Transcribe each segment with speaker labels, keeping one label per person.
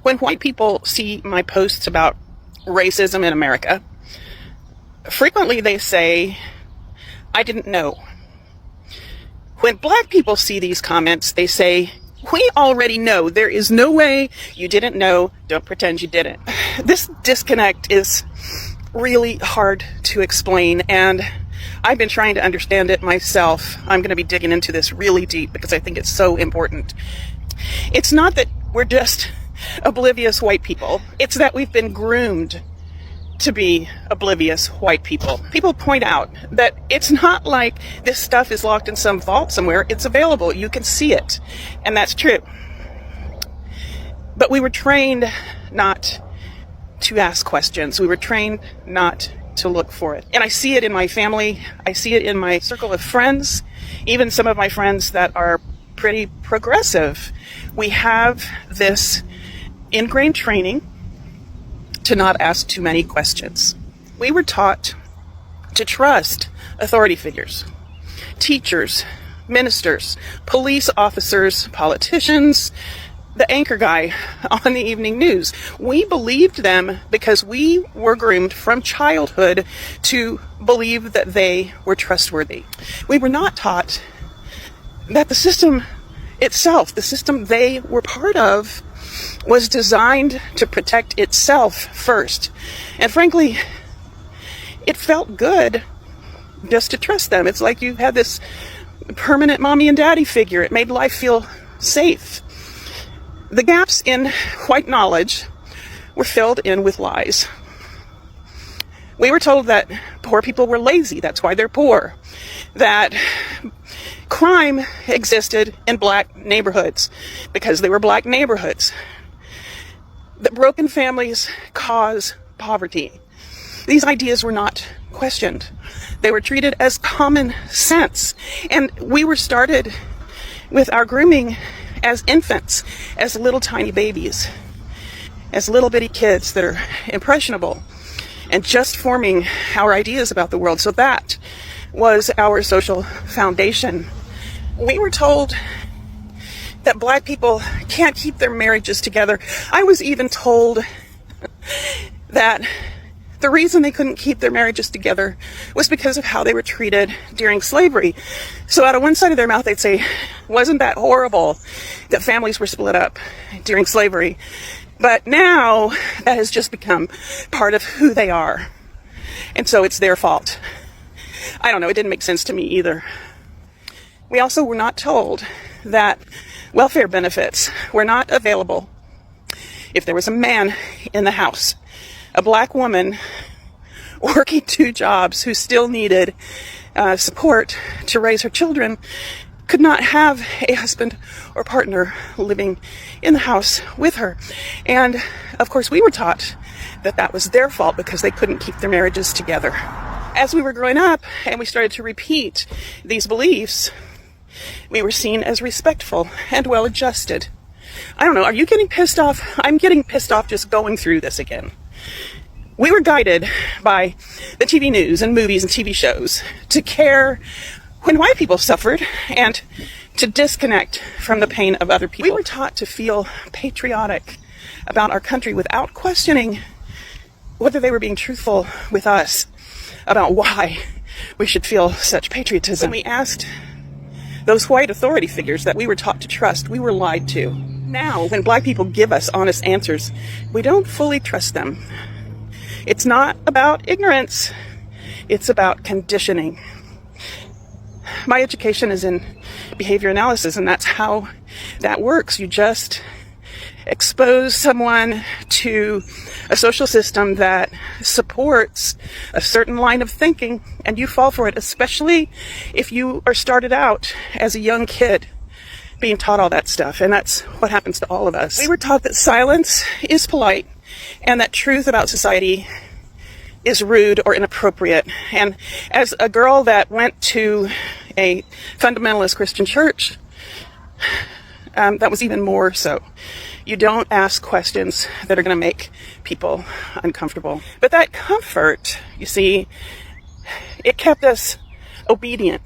Speaker 1: When white people see my posts about racism in America, frequently they say, "I didn't know." When black people see these comments, they say, "We already know. There is no way you didn't know. Don't pretend you didn't." This disconnect is really hard to explain, and I've been trying to understand it myself. I'm going to be digging into this really deep because I think it's so important. It's not that we're just oblivious white people. It's that we've been groomed to be oblivious white people. People point out that it's not like this stuff is locked in some vault somewhere. It's available. You can see it. And that's true. But we were trained not to ask questions. We were trained not to look for it. And I see it in my family. I see it in my circle of friends, even some of my friends that are pretty progressive. We have this ingrained training to not ask too many questions. We were taught to trust authority figures, teachers, ministers, police officers, politicians, the anchor guy on the evening news. We believed them because we were groomed from childhood to believe that they were trustworthy. We were not taught that the system itself, the system they were part of, was designed to protect itself first. And frankly, it felt good just to trust them. It's like you had this permanent mommy and daddy figure. It made life feel safe. The gaps in white knowledge were filled in with lies. We were told that poor people were lazy, that's why they're poor. That crime existed in black neighborhoods because they were black neighborhoods. That broken families cause poverty. These ideas were not questioned. They were treated as common sense. And we were started with our grooming as infants, as little tiny babies, as little bitty kids that are impressionable and just forming our ideas about the world. So that was our social foundation. We were told that black people can't keep their marriages together. I was even told that the reason they couldn't keep their marriages together was because of how they were treated during slavery. So out of one side of their mouth, they'd say, "Wasn't that horrible that families were split up during slavery?" But now that has just become part of who they are. And so it's their fault. I don't know, it didn't make sense to me either. We also were not told that welfare benefits were not available if there was a man in the house, a black woman working 2 jobs who still needed support to raise her children, could not have a husband or partner living in the house with her. And of course we were taught that that was their fault because they couldn't keep their marriages together. As we were growing up and we started to repeat these beliefs, we were seen as respectful and well-adjusted. I don't know, are you getting pissed off? I'm getting pissed off just going through this again. We were guided by the TV news and movies and TV shows to care when white people suffered and to disconnect from the pain of other people. We were taught to feel patriotic about our country without questioning whether they were being truthful with us about why we should feel such patriotism. When we asked those white authority figures that we were taught to trust, we were lied to. Now, when black people give us honest answers, we don't fully trust them. It's not about ignorance, it's about conditioning. My education is in behavior analysis, and that's how that works. You just expose someone to a social system that supports a certain line of thinking, and you fall for it, especially if you are started out as a young kid being taught all that stuff. And that's what happens to all of us. We were taught that silence is polite and that truth about society is rude or inappropriate. And as a girl that went to a fundamentalist Christian church, that was even more so. You don't ask questions that are going to make people uncomfortable. But that comfort, you see, it kept us obedient.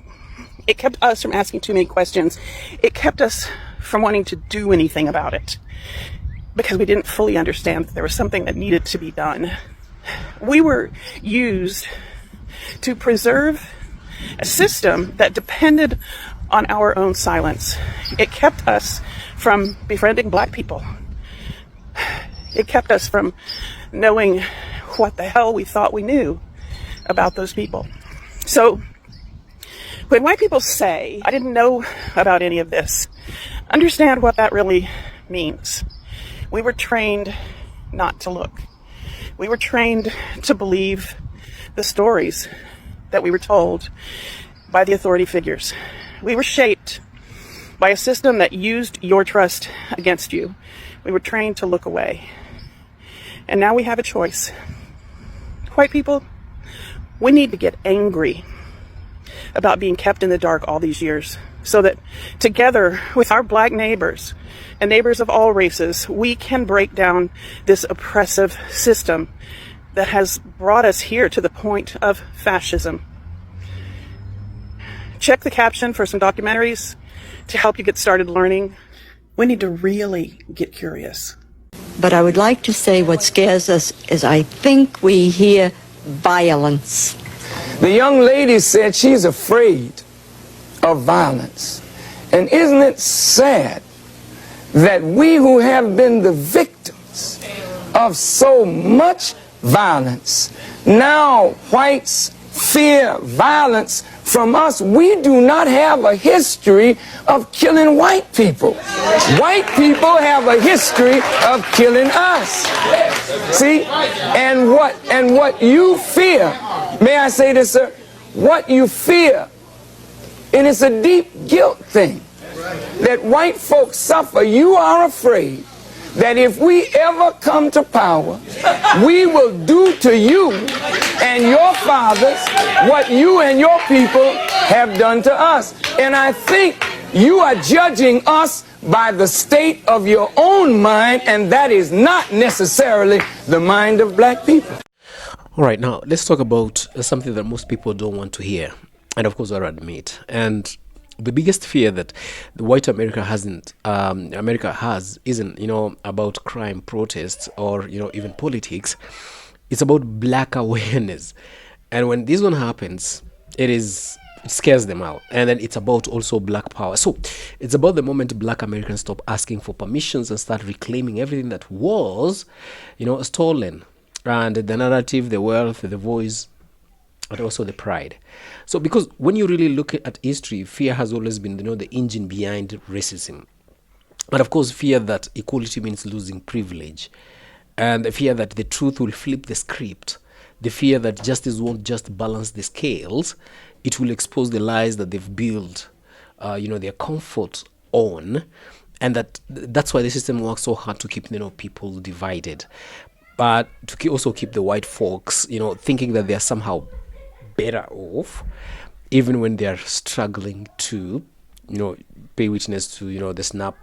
Speaker 1: It kept us from asking too many questions. It kept us from wanting to do anything about it. because we didn't fully understand that there was something that needed to be done. We were used to preserve a system that depended on our own silence. It kept us from befriending Black people. It kept us from knowing what the hell we thought we knew about those people. So when white people say, I didn't know about any of this, understand what that really means. We were trained not to look. We were trained to believe the stories that we were told by the authority figures. We were shaped by a system that used your trust against you. We were trained to look away. And now we have a choice. White people, we need to get angry about being kept in the dark all these years, so that together with our Black neighbors and neighbors of all races, we can break down this oppressive system that has brought us here to the point of fascism. Check the caption for some documentaries to help you get started learning. We need to really get curious.
Speaker 2: But I would like to say what scares us is I think we hear violence.
Speaker 3: The young lady said she's afraid of violence. And isn't it sad that we who have been the victims of so much violence, now whites fear violence from us? We do not have a history of killing white people. White people have a history of killing us. See? And what you fear, may I say this, sir? What you fear, and it's a deep guilt thing, that white folks suffer. You are afraid that if we ever come to power, we will do to you and your fathers what you and your people have done to us. And I think you are judging us by the state of your own mind, and that is not necessarily the mind of Black people.
Speaker 4: All right, now let's talk about something that most people don't want to hear, and of course I admit. And the biggest fear that the white America has isn't, about crime, protests, or even politics. It's about Black awareness. And when this one happens, it scares them out. And then it's about also Black power. So it's about the moment Black Americans stop asking for permissions and start reclaiming everything that was, stolen. And the narrative, the wealth, the voice, and also the pride. So because when you really look at history, fear has always been, the engine behind racism. And of course, fear that equality means losing privilege. And the fear that the truth will flip the script. The fear that justice won't just balance the scales. It will expose the lies that they've built, their comfort on. And that's why the system works so hard to keep, people divided. But to also keep the white folks, thinking that they are somehow better off, even when they are struggling to, pay witness to, the SNAP,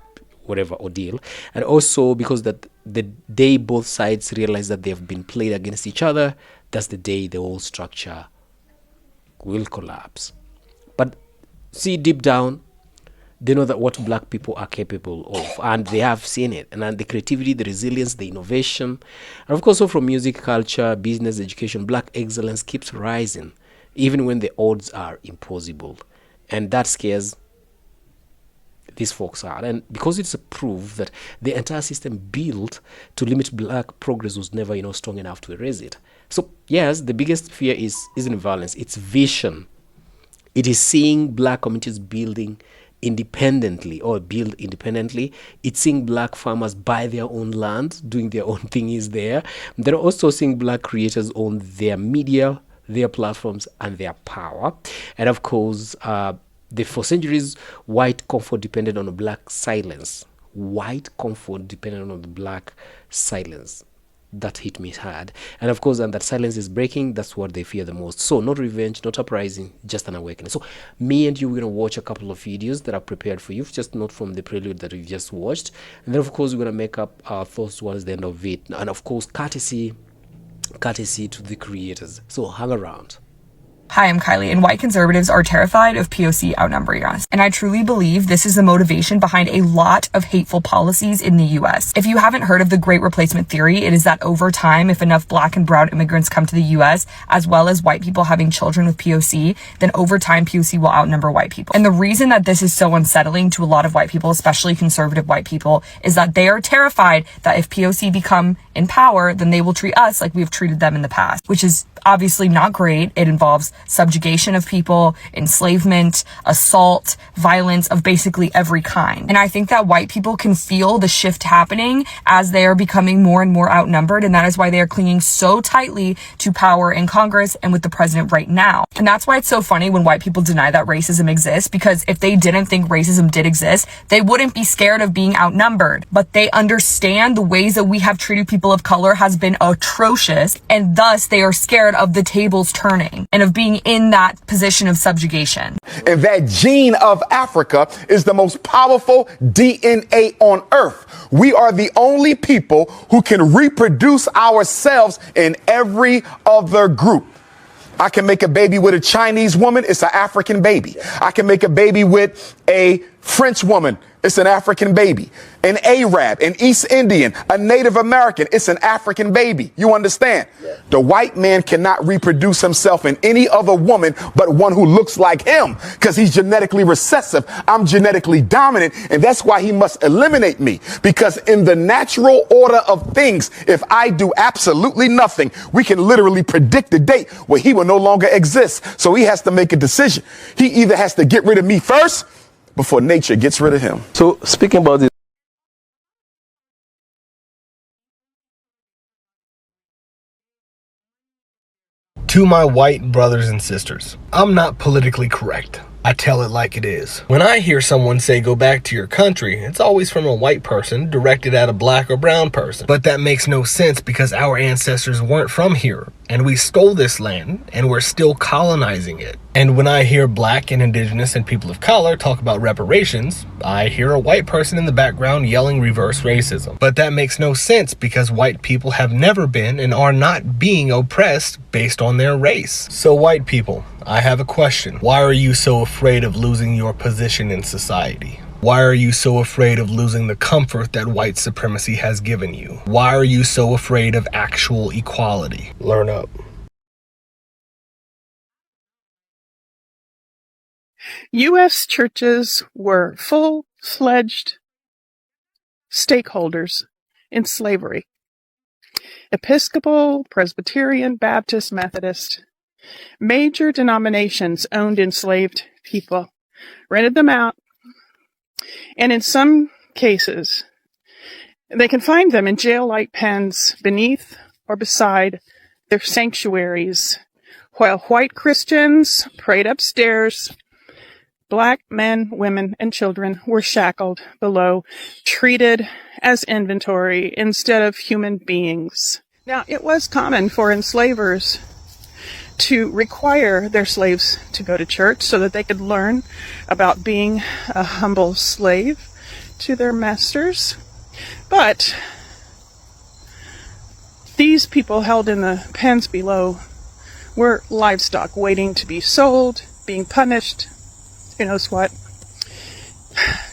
Speaker 4: whatever ordeal. And also because that the day both sides realize that they have been played against each other, that's the day the whole structure will collapse. But see, deep down, they know that what Black people are capable of, and they have seen it. And the creativity, the resilience, the innovation, and of course, also from music, culture, business, education, Black excellence keeps rising, even when the odds are impossible. And that scares these folks out. And because it's a proof that the entire system built to limit Black progress was never, strong enough to erase it. So yes, the biggest fear isn't violence, it's vision. It is seeing Black communities build independently. It's seeing Black farmers buy their own land, doing their own thingies there. They're also seeing Black creators own their media, their platforms, and their power. And of course, for centuries, white comfort depended on a Black silence. White comfort depended on the Black silence. That hit me hard. And of course, and that silence is breaking, that's what they fear the most. So not revenge, not uprising, just an awakening. So me and you, we're going to watch a couple of videos that are prepared for you, just not from the prelude that we've just watched. And then of course, we're going to make up our thoughts towards the end of it. And of course, courtesy to the creators. So hang around.
Speaker 5: Hi, I'm Kylie, and white conservatives are terrified of POC outnumbering us. And I truly believe this is the motivation behind a lot of hateful policies in the US. If you haven't heard of the Great Replacement Theory, it is that over time, if enough black and brown immigrants come to the US, as well as white people having children with POC, then over time, POC will outnumber white people. And the reason that this is so unsettling to a lot of white people, especially conservative white people, is that they are terrified that if POC become in power, then they will treat us like we've treated them in the past, which is obviously not great. It involves subjugation of people, enslavement, assault, violence of basically every kind. And I think that white people can feel the shift happening as they are becoming more and more outnumbered. And that is why they are clinging so tightly to power in Congress and with the president right now. And that's why it's so funny when white people deny that racism exists, because if they didn't think racism did exist, they wouldn't be scared of being outnumbered. But they understand the ways that we have treated people of color has been atrocious, and thus they are scared of the tables turning and of being in that position of subjugation.
Speaker 6: And that gene of Africa is the most powerful DNA on earth. We are the only people who can reproduce ourselves in every other group. I can make a baby with a Chinese woman, it's an African baby. I can make a baby with a French woman, it's an African baby. An Arab, an East Indian, a Native American, it's an African baby. You understand? Yeah. The white man cannot reproduce himself in any other woman but one who looks like him, because he's genetically recessive. I'm genetically dominant, and that's why he must eliminate me. Because in the natural order of things, if I do absolutely nothing, we can literally predict the date where he will no longer exist. So he has to make a decision. He either has to get rid of me first before nature gets rid of him.
Speaker 7: So speaking about this,
Speaker 8: to my white brothers and sisters, I'm not politically correct. I tell it like it is. When I hear someone say go back to your country, it's always from a white person directed at a black or brown person. But that makes no sense because our ancestors weren't from here and we stole this land and we're still colonizing it. And when I hear black and indigenous and people of color talk about reparations, I hear a white person in the background yelling reverse racism. But that makes no sense because white people have never been and are not being oppressed based on their race. So white people, I have a question. Why are you so afraid of losing your position in society? Why are you so afraid of losing the comfort that white supremacy has given you? Why are you so afraid of actual equality? Learn up.
Speaker 1: U.S. churches were full-fledged stakeholders in slavery. Episcopal, Presbyterian, Baptist, Methodist, major denominations owned enslaved people, rented them out, and in some cases, they confined them in jail-like pens beneath or beside their sanctuaries, while white Christians prayed upstairs. Black men, women, and children were shackled below, treated as inventory instead of human beings. Now, it was common for enslavers to require their slaves to go to church so that they could learn about being a humble slave to their masters. But these people held in the pens below were livestock waiting to be sold, being punished. Who knows what?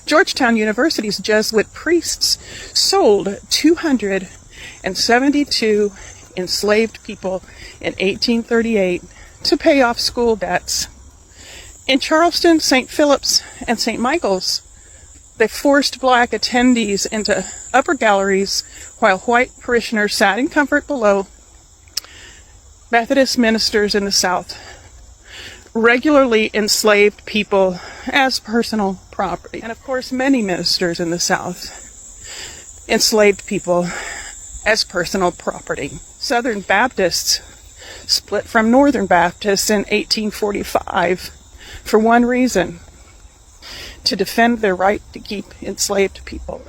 Speaker 1: Georgetown University's Jesuit priests sold 272 enslaved people in 1838 to pay off school debts. In Charleston, St. Philip's, and St. Michael's, they forced black attendees into upper galleries while white parishioners sat in comfort below. Methodist ministers in the South regularly enslaved people as personal property. And of course, many ministers in the South enslaved people as personal property. Southern Baptists split from Northern Baptists in 1845 for one reason: to defend their right to keep enslaved people.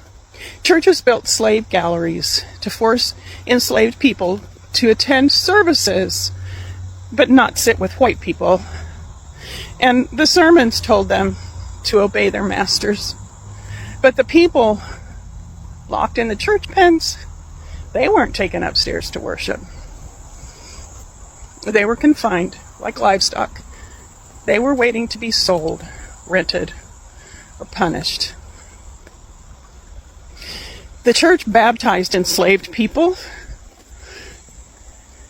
Speaker 1: Churches built slave galleries to force enslaved people to attend services, but not sit with white people. And the sermons told them to obey their masters. But the people locked in the church pens, they weren't taken upstairs to worship. They were confined like livestock. They were waiting to be sold, rented, or punished. The church baptized enslaved people.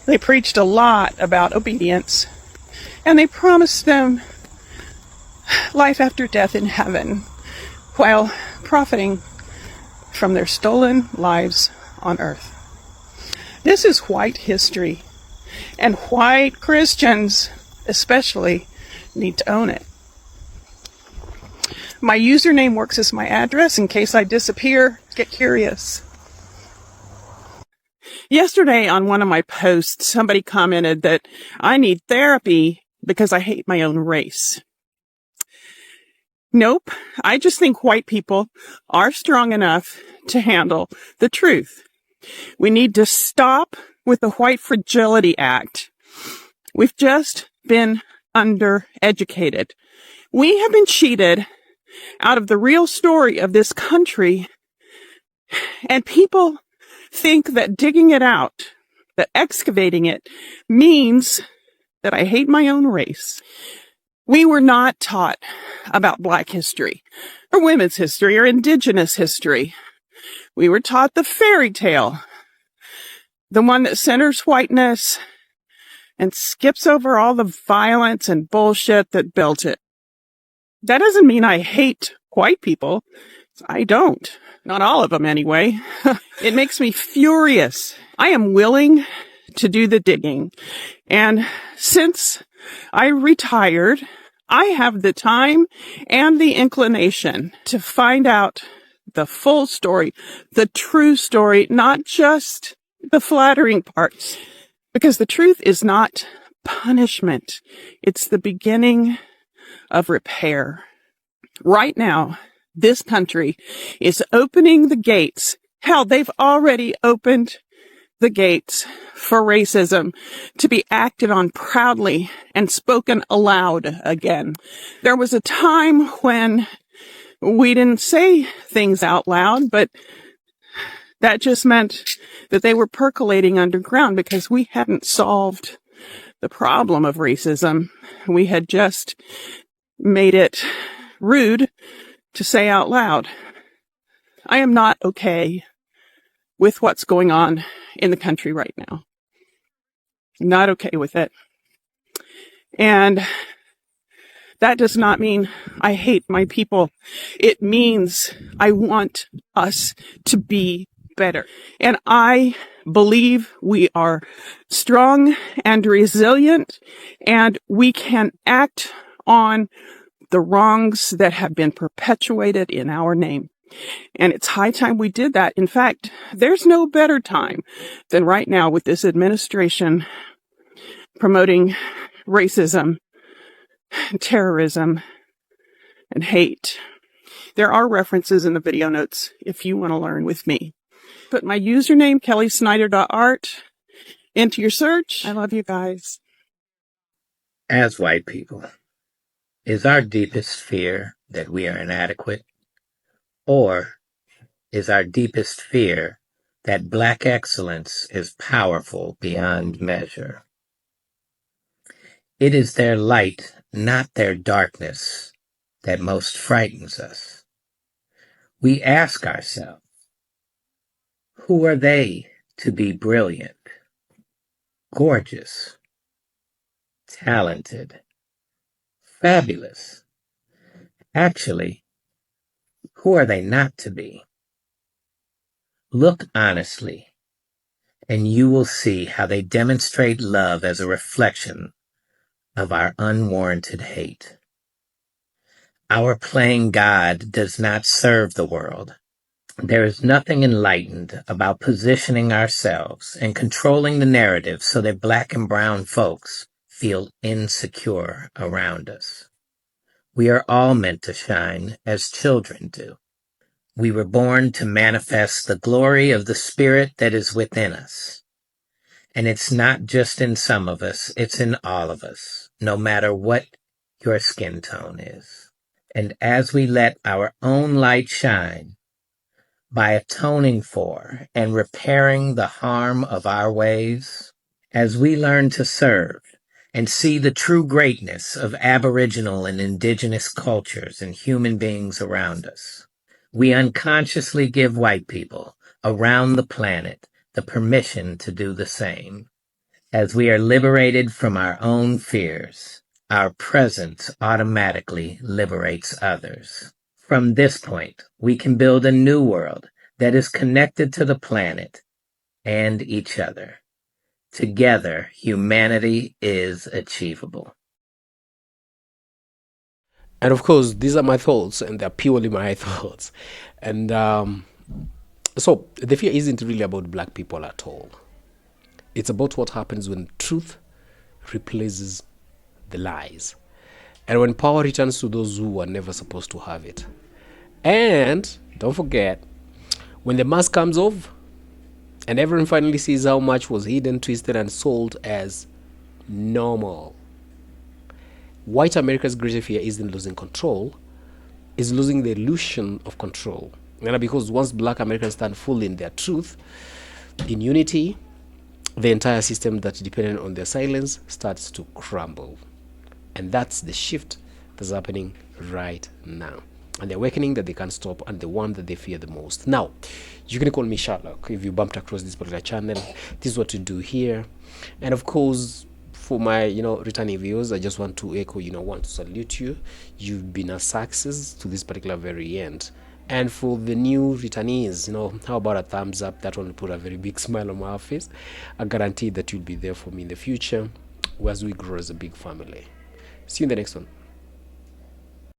Speaker 1: They preached a lot about obedience, and they promised them life after death in heaven, while profiting from their stolen lives on earth. This is white history, and white Christians especially need to own it. My username works as my address in case I disappear. Get curious. Yesterday on one of my posts, somebody commented that I need therapy because I hate my own race. Nope, I just think white people are strong enough to handle the truth. We need to stop with the White Fragility Act. We've just been undereducated. We have been cheated out of the real story of this country, and people think that digging it out, that excavating it, means that I hate my own race. We were not taught about Black history, or women's history, or indigenous history. We were taught the fairy tale, the one that centers whiteness and skips over all the violence and bullshit that built it. That doesn't mean I hate white people. I don't. Not all of them, anyway. It makes me furious. I am willing to do the digging. And since I retired, I have the time and the inclination to find out the full story, the true story, not just the flattering parts. Because the truth is not punishment. It's the beginning of repair. Right now, this country is opening the gates. Hell, they've already opened the gates for racism to be acted on proudly and spoken aloud again. There was a time when we didn't say things out loud, but that just meant that they were percolating underground because we hadn't solved the problem of racism. We had just made it rude to say out loud. I am not okay with what's going on in the country right now. Not okay with it. And that does not mean I hate my people. It means I want us to be better. And I believe we are strong and resilient, and we can act on the wrongs that have been perpetuated in our name. And it's high time we did that. In fact, there's no better time than right now with this administration promoting racism, terrorism, and hate. There are references in the video notes if you want to learn with me. Put my username, kellysnyder.art, into your search. I love you guys.
Speaker 7: As white people, is our deepest fear that we are inadequate? Or is our deepest fear that Black excellence is powerful beyond measure? It is their light, not their darkness, that most frightens us. We ask ourselves, who are they to be brilliant, gorgeous, talented, fabulous? Actually, who are they not to be? Look honestly, and you will see how they demonstrate love as a reflection of our unwarranted hate. Our playing God does not serve the world. There is nothing enlightened about positioning ourselves and controlling the narrative so that Black and brown folks feel insecure around us. We are all meant to shine as children do. We were born to manifest the glory of the Spirit that is within us. And it's not just in some of us, it's in all of us, no matter what your skin tone is. And as we let our own light shine, by atoning for and repairing the harm of our ways, as we learn to serve and see the true greatness of Aboriginal and Indigenous cultures and human beings around us. We unconsciously give white people around the planet the permission to do the same. As we are liberated from our own fears, our presence automatically liberates others. From this point, we can build a new world that is connected to the planet and each other. Together, humanity is achievable.
Speaker 4: And of course, these are my thoughts, and they're purely my thoughts. And so the fear isn't really about black people at all. It's about what happens when truth replaces the lies, and when power returns to those who were never supposed to have it. And don't forget, when the mask comes off and everyone finally sees how much was hidden, twisted, and sold as normal, white America's greatest fear isn't losing control, it's losing the illusion of control. And because once black Americans stand fully in their truth, in unity, the entire system that depended on their silence starts to crumble. And that's the shift that's happening right now. And the awakening that they can't stop, and the one that they fear the most. Now, you can call me Sherlock if you bumped across this particular channel. This is what we do here. And of course, for my returning viewers, I just want to echo, want to salute you. You've been a success to this particular very end. And for the new returnees, how about a thumbs up? That will put a very big smile on my face. I guarantee that you'll be there for me in the future as we grow as a big family. See you in the next one.